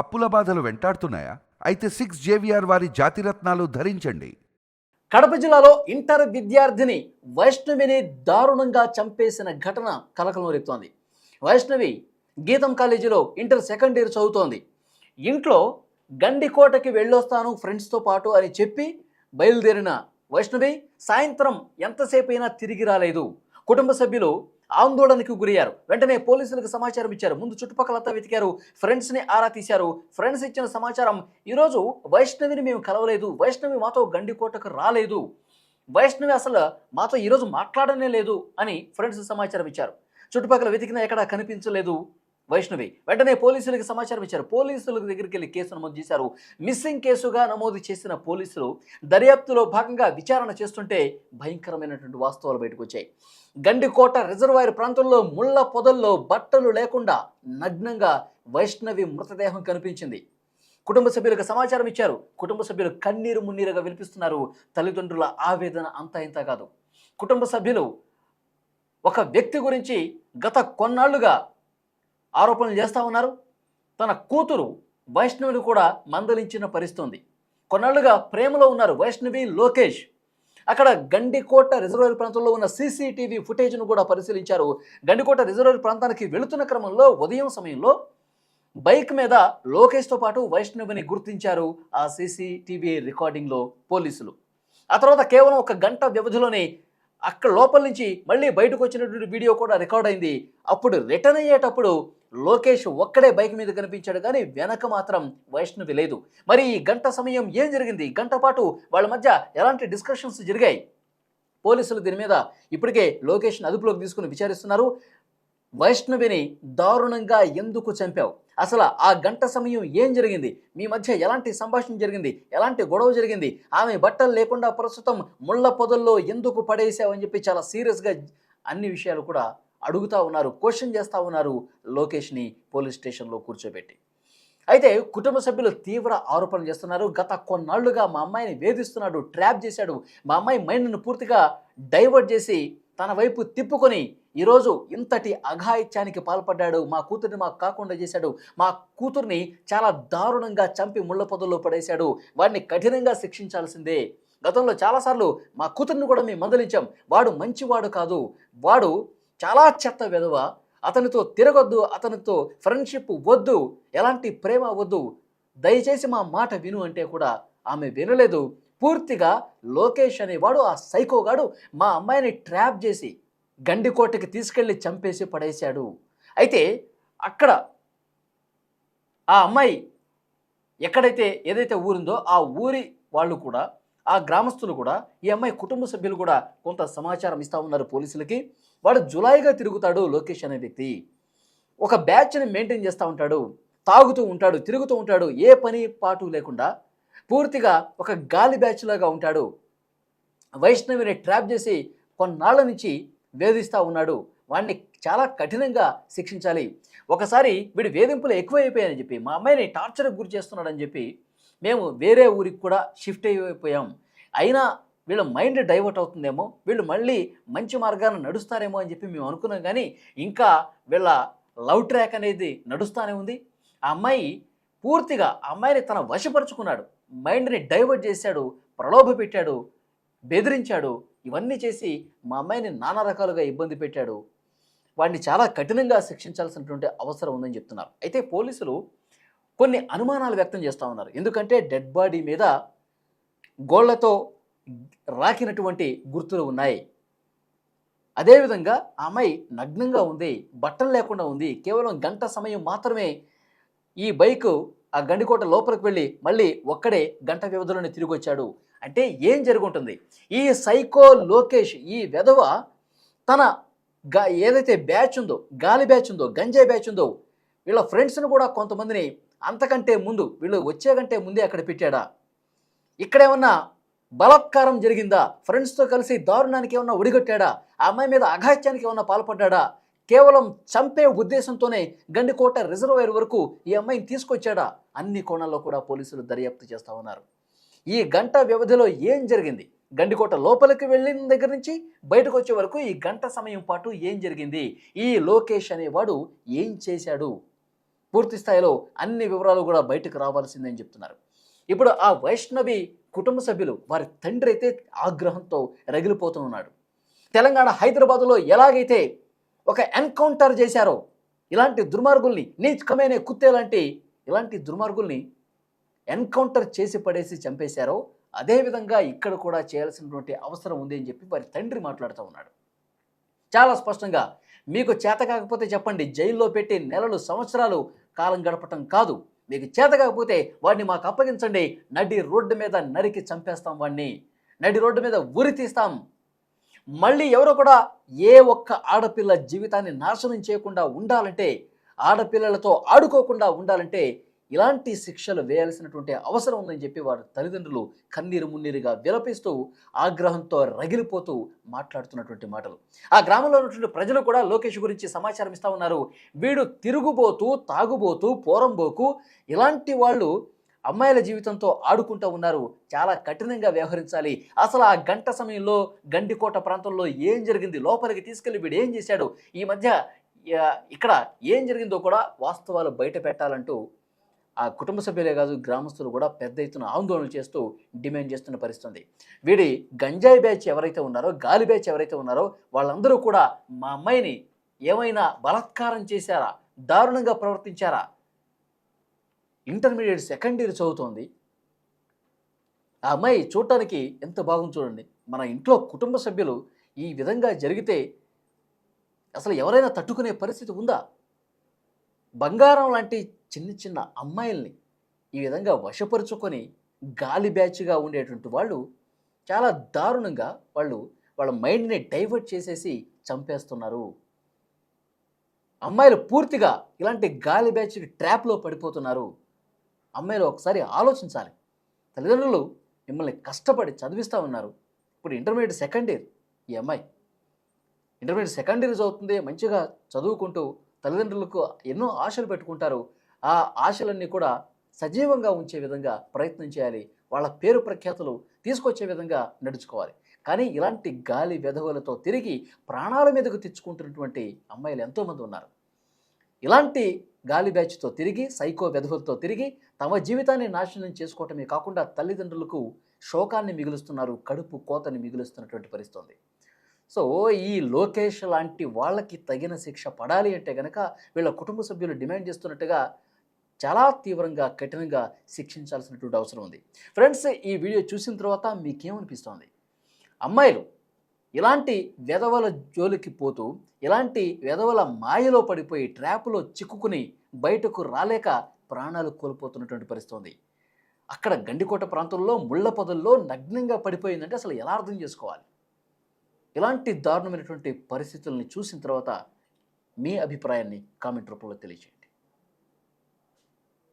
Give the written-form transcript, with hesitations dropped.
అప్పుల బాధలు వెంటాడుతున్నాయా? అయితే 6 జేవిఆర్ వారి జాతిరత్నాలు ధరించండి. కడప జిల్లాలో ఇంటర్ విద్యార్థిని వైష్ణవిని దారుణంగా చంపేసిన ఘటన కలకలం రేపుతోంది. వైష్ణవి గీతం కాలేజీలో ఇంటర్ సెకండ్ ఇయర్ చదువుతోంది. ఇంట్లో గండికోటకి వెళ్ళొస్తాను ఫ్రెండ్స్తో పాటు అని చెప్పి బయలుదేరిన వైష్ణవి సాయంత్రం ఎంతసేపు అయినా తిరిగి రాలేదు. కుటుంబ సభ్యులు ఆందోళనకు గురయ్యారు. వెంటనే పోలీసులకు సమాచారం ఇచ్చారు. ముందు చుట్టుపక్కలంతా వెతికారు, ఫ్రెండ్స్ని ఆరా తీశారు. ఫ్రెండ్స్ ఇచ్చిన సమాచారం, ఈరోజు వైష్ణవిని మేము కలవలేదు, వైష్ణవి మాతో గండికోటకు రాలేదు, వైష్ణవి అసలు మాతో ఈరోజు మాట్లాడనే లేదు అని ఫ్రెండ్స్ సమాచారం ఇచ్చారు. చుట్టుపక్కల వెతికినా ఎక్కడా కనిపించలేదు వైష్ణవి. వెంటనే పోలీసులకు సమాచారం ఇచ్చారు. పోలీసుల దగ్గరికి వెళ్ళి కేసు నమోదు చేశారు. మిస్సింగ్ కేసుగా నమోదు చేసిన పోలీసులు దర్యాప్తులో భాగంగా విచారణ చేస్తుంటే భయంకరమైనటువంటి వాస్తవాలు బయటకు వచ్చాయి. గండికోట రిజర్వాయర్ ప్రాంతంలో ముళ్ళ పొదల్లో బట్టలు లేకుండా నగ్నంగా వైష్ణవి మృతదేహం కనిపించింది. కుటుంబ సభ్యులకు సమాచారం ఇచ్చారు. కుటుంబ సభ్యులు కన్నీరు మున్నీరుగా వినిపిస్తున్నారు. తల్లిదండ్రుల ఆవేదన అంతా ఇంత కాదు. కుటుంబ సభ్యులు ఒక వ్యక్తి గురించి గత కొన్నాళ్లుగా ఆరోపణలు చేస్తూ ఉన్నారు. తన కూతురు వైష్ణవిని కూడా మందలించిన పరిస్థితి. కొన్నాళ్లుగా ప్రేమలో ఉన్నారు వైష్ణవి, లోకేష్. అక్కడ గండికోట రిజర్వాయర్ ప్రాంతంలో ఉన్న సీసీటీవీ ఫుటేజ్ను కూడా పరిశీలించారు. గండికోట రిజర్వాయర్ ప్రాంతానికి వెళుతున్న క్రమంలో ఉదయం సమయంలో బైక్ మీద లోకేష్తో పాటు వైష్ణవిని గుర్తించారు ఆ సీసీటీవీ రికార్డింగ్లో పోలీసులు. ఆ తర్వాత కేవలం 1 గంట వ్యవధిలోనే అక్కడ లోపల నుంచి మళ్ళీ బయటకు వచ్చినటువంటి వీడియో కూడా రికార్డ్ అయింది. అప్పుడు రిటర్న్ అయ్యేటప్పుడు లోకేష్ ఒక్కడే బైక్ మీద కనిపించాడు, కానీ వెనక మాత్రం వైష్ణవి లేదు. మరి ఈ గంట సమయం ఏం జరిగింది? గంట పాటు వాళ్ళ మధ్య ఎలాంటి డిస్కషన్స్ జరిగాయి? పోలీసులు దీని మీద ఇప్పటికే లోకేష్ని అదుపులోకి తీసుకుని విచారిస్తున్నారు. వైష్ణవిని దారుణంగా ఎందుకు చంపావు? అసలు ఆ గంట సమయం ఏం జరిగింది? మీ మధ్య ఎలాంటి సంభాషణ జరిగింది? ఎలాంటి గొడవ జరిగింది? ఆమె బట్టలు లేకుండా ప్రస్తుతం ముళ్ళ పొదల్లో ఎందుకు పడేసావు అని చెప్పి చాలా సీరియస్గా అన్ని విషయాలు కూడా అడుగుతూ ఉన్నారు, క్వశ్చన్ చేస్తూ ఉన్నారు లోకేష్ని పోలీస్ స్టేషన్లో కూర్చోబెట్టి. అయితే కుటుంబ సభ్యులు తీవ్ర ఆరోపణలు చేస్తున్నారు. గత కొన్నాళ్లుగా మా అమ్మాయిని వేధిస్తున్నాడు, ట్రాప్ చేశాడు, మా అమ్మాయి మైండ్ను పూర్తిగా డైవర్ట్ చేసి తన వైపు తిప్పుకొని ఈరోజు ఇంతటి అఘాయిత్యానికి పాల్పడ్డాడు, మా కూతుర్ని మాకు కాకుండా చేశాడు, మా కూతుర్ని చాలా దారుణంగా చంపి ముళ్ళ పొదల్లో పడేశాడు, వాడిని కఠినంగా శిక్షించాల్సిందే. గతంలో చాలాసార్లు మా కూతుర్ని కూడా మేము మందలించాం, వాడు మంచివాడు కాదు, వాడు చాలా చెత్త వెధవ, అతనితో తిరగొద్దు, అతనితో ఫ్రెండ్షిప్ వద్దు, ఎలాంటి ప్రేమ వద్దు, దయచేసి మా మాట విను అంటే కూడా ఆమె వినలేదు. పూర్తిగా లోకేష్ అనేవాడు, ఆ సైకోగాడు మా అమ్మాయిని ట్రాప్ చేసి గండికోటకి తీసుకెళ్ళి చంపేసి పడేశాడు. అయితే అక్కడ ఆ అమ్మాయి ఎక్కడైతే ఏదైతే ఊరుందో ఆ ఊరి వాళ్ళు కూడా, ఆ గ్రామస్తులు కూడా, ఈ అమ్మాయి కుటుంబ సభ్యులు కూడా కొంత సమాచారం ఇస్తూ ఉన్నారు పోలీసులకి. వాడు జులాయిగా తిరుగుతాడు లోకేష్ అనే వ్యక్తి. ఒక బ్యాచ్ని మెయింటైన్ చేస్తూ ఉంటాడు, తాగుతూ ఉంటాడు, తిరుగుతూ ఉంటాడు, ఏ పని పాటు లేకుండా పూర్తిగా ఒక గాలి బ్యాచ్ లాగా ఉంటాడు. వైష్ణవిని ట్రాప్ చేసి కొన్నాళ్ళ నుంచి వేధిస్తూ ఉన్నాడు. వాడిని చాలా కఠినంగా శిక్షించాలి. ఒకసారి వీడి వేధింపులు ఎక్కువైపోయాయని చెప్పి, మా అమ్మాయిని టార్చర్కి గురి చేస్తున్నాడని చెప్పి మేము వేరే ఊరికి కూడా షిఫ్ట్ అయిపోయాం. అయినా వీళ్ళ మైండ్ డైవర్ట్ అవుతుందేమో, వీళ్ళు మళ్ళీ మంచి మార్గాన్ని నడుస్తారేమో అని చెప్పి మేము అనుకున్నాం. కానీ ఇంకా వీళ్ళ లవ్ ట్రాక్ అనేది నడుస్తూనే ఉంది. ఆ అమ్మాయి పూర్తిగా ఆ అమ్మాయిని తన వశపరుచుకున్నాడు, మైండ్ని డైవర్ట్ చేశాడు, ప్రలోభ పెట్టాడు, బెదిరించాడు. ఇవన్నీ చేసి మా అమ్మాయిని నానా రకాలుగా ఇబ్బంది పెట్టాడు. వాడిని చాలా కఠినంగా శిక్షించాల్సినటువంటి అవసరం ఉందని చెప్తున్నారు. అయితే పోలీసులు కొన్ని అనుమానాలు వ్యక్తం చేస్తూ ఉన్నారు. ఎందుకంటే డెడ్ బాడీ మీద గోళ్లతో రాకినటువంటి గుర్తులు ఉన్నాయి. అదేవిధంగా ఆ అమ్మాయి నగ్నంగా ఉంది, బట్టలు లేకుండా ఉంది. కేవలం గంట సమయం మాత్రమే ఈ బైకు ఆ గండికోట లోపలికి వెళ్ళి మళ్ళీ ఒక్కడే గంట వ్యవధిలోనే తిరిగి వచ్చాడు. అంటే ఏం జరుగుంటుంది? ఈ సైకో లోకేష్, ఈ వెధవ తన ఏదైతే బ్యాచ్ ఉందో, గాలి బ్యాచ్ ఉందో, గంజాయి బ్యాచ్ ఉందో, వీళ్ళ ఫ్రెండ్స్ను కూడా కొంతమందిని అంతకంటే ముందు, వీళ్ళు వచ్చే కంటే ముందే అక్కడ పెట్టాడా? ఇక్కడేమన్నా బలాత్కారం జరిగిందా? ఫ్రెండ్స్తో కలిసి దారుణానికి ఏమన్నా ఒడిగట్టాడా? ఆ అమ్మాయి మీద అఘాత్యానికి ఏమన్నా పాల్పడ్డాడా? కేవలం చంపే ఉద్దేశంతోనే గండికోట రిజర్వాయర్ వరకు ఈ అమ్మాయిని తీసుకొచ్చాడా? అన్ని కోణాల్లో కూడా పోలీసులు దర్యాప్తు చేస్తూ ఉన్నారు. ఈ గంట వ్యవధిలో ఏం జరిగింది? గండికోట లోపలికి వెళ్ళిన దగ్గర నుంచి బయటకు వచ్చే వరకు ఈ గంట సమయం పాటు ఏం జరిగింది? ఈ లోకేష్ అనేవాడు ఏం చేశాడు? పూర్తి స్థాయిలో అన్ని వివరాలు కూడా బయటకు రావాల్సిందని చెప్తున్నారు. ఇప్పుడు ఆ వైష్ణవి కుటుంబ సభ్యులు వారి తండ్రి అయితే ఆగ్రహంతో రగిలిపోతూ ఉన్నాడు. తెలంగాణ హైదరాబాదులో ఎలాగైతే ఒక ఎన్కౌంటర్ చేశారో ఇలాంటి దుర్మార్గుల్ని, నీచ్ కమేనే కుత్తే లాంటి ఇలాంటి దుర్మార్గుల్ని ఎన్కౌంటర్ చేసి పడేసి చంపేశారో అదేవిధంగా ఇక్కడ కూడా చేయాల్సినటువంటి అవసరం ఉంది అని చెప్పి వారి తండ్రి మాట్లాడుతూ ఉన్నాడు. చాలా స్పష్టంగా, మీకు చేత కాకపోతే చెప్పండి, జైల్లో పెట్టి నెలలు సంవత్సరాలు కాలం గడపటం కాదు, మీకు చేత కాకపోతే వాడిని మాకు అప్పగించండి, నడి రోడ్డు మీద నరికి చంపేస్తాం, వాడిని నడి రోడ్డు మీద ఉరి తీస్తాం. మళ్ళీ ఎవరో కూడా ఏ ఒక్క ఆడపిల్ల జీవితాన్ని నాశనం చేయకుండా ఉండాలంటే, ఆడపిల్లలతో ఆడుకోకుండా ఉండాలంటే ఇలాంటి శిక్షలు వేయాల్సినటువంటి అవసరం ఉందని చెప్పి వారి తల్లిదండ్రులు కన్నీరు మున్నీరుగా విలపిస్తూ ఆగ్రహంతో రగిలిపోతూ మాట్లాడుతున్నటువంటి మాటలు. ఆ గ్రామంలో ఉన్నటువంటి ప్రజలు కూడా లోకేష్ గురించి సమాచారం ఇస్తూ ఉన్నారు. వీడు తిరుగుబోతూ, తాగుబోతూ, పోరంబోకు ఇలాంటి వాళ్ళు అమ్మాయిల జీవితంతో ఆడుకుంటూ ఉన్నారు, చాలా కఠినంగా వ్యవహరించాలి. అసలు ఆ గంట సమయంలో గండికోట ప్రాంతంలో ఏం జరిగింది, లోపలికి తీసుకెళ్లి వీడు ఏం చేశాడు, ఈ మధ్య ఇక్కడ ఏం జరిగిందో కూడా వాస్తవాలు బయట పెట్టాలంటూ ఆ కుటుంబ సభ్యులే కాదు, గ్రామస్తులు కూడా పెద్ద ఎత్తున ఆందోళన చేస్తూ డిమాండ్ చేస్తున్న పరిస్థితుంది. వీడి గంజాయి బ్యాచ్ ఎవరైతే ఉన్నారో, గాలి బ్యాచ్ ఎవరైతే ఉన్నారో వాళ్ళందరూ కూడా మా అమ్మాయిని ఏమైనా బలాత్కారం చేశారా, దారుణంగా ప్రవర్తించారా, ఇంటర్మీడియట్ సెకండ్ ఇయర్ చదువుతోంది, ఆ అమ్మాయి చూడటానికి ఎంత బాగుంది చూడండి. మన ఇంట్లో కుటుంబ సభ్యులు ఈ విధంగా జరిగితే అసలు ఎవరైనా తట్టుకునే పరిస్థితి ఉందా? బంగారం లాంటి చిన్న చిన్న అమ్మాయిల్ని ఈ విధంగా వశపరుచుకొని గాలి బ్యాచ్గా ఉండేటువంటి వాళ్ళు చాలా దారుణంగా వాళ్ళ మైండ్ని డైవర్ట్ చేసేసి చంపేస్తున్నారు. అమ్మాయిలు పూర్తిగా ఇలాంటి గాలి బ్యాచ్కి ట్రాప్లో పడిపోతున్నారు. అమ్మాయిలు ఒకసారి ఆలోచించాలి. తల్లిదండ్రులు మిమ్మల్ని కష్టపడి చదివిస్తూ ఉన్నారు. ఇప్పుడు ఇంటర్మీడియట్ సెకండ్ ఇయర్, ఈ అమ్మాయి ఇంటర్మీడియట్ సెకండ్ ఇయర్ చదువుతుంది, మంచిగా చదువుకుంటూ తల్లిదండ్రులకు ఎన్నో ఆశలు పెట్టుకుంటారు. ఆ ఆశలన్నీ కూడా సజీవంగా ఉంచే విధంగా ప్రయత్నం చేయాలి, వాళ్ళ పేరు ప్రఖ్యాతులు తీసుకొచ్చే విధంగా నడుచుకోవాలి. కానీ ఇలాంటి గాలి వెధవలతో తిరిగి ప్రాణాల మీదకు తెచ్చుకుంటున్నటువంటి అమ్మాయిలు ఎంతోమంది ఉన్నారు. ఇలాంటి గాలి బ్యాచ్తో తిరిగి, సైకో వెధవలతో తిరిగి తమ జీవితాన్ని నాశనం చేసుకోవటమే కాకుండా తల్లిదండ్రులకు శోకాన్ని మిగులుస్తున్నారు, కడుపు కోతని మిగులుస్తున్నటువంటి పరిస్థితి. సో ఈ లోకేష్ లాంటి వాళ్ళకి తగిన శిక్ష పడాలి అంటే కనుక వీళ్ళ కుటుంబ సభ్యులు డిమాండ్ చేస్తున్నట్టుగా చాలా తీవ్రంగా, కఠినంగా శిక్షించాల్సినటువంటి అవసరం ఉంది. ఫ్రెండ్స్, ఈ వీడియో చూసిన తర్వాత మీకేమనిపిస్తోంది? అమ్మాయిలు ఇలాంటి వెధవల జోలికి పోతూ, ఇలాంటి వెధవల మాయలో పడిపోయి ట్రాప్లో చిక్కుకుని బయటకు రాలేక ప్రాణాలు కోల్పోతున్నటువంటి పరిస్థితి ఉంది. అక్కడ గండికోట ప్రాంతంలో ముళ్ళ పొదల్లో నగ్నంగా పడిపోయిందంటే అసలు ఎలా అర్థం చేసుకోవాలి? ఇలాంటి దారుణమైనటువంటి పరిస్థితుల్ని చూసిన తర్వాత మీ అభిప్రాయాన్ని కామెంట్ రూపంలో తెలియజేయండి.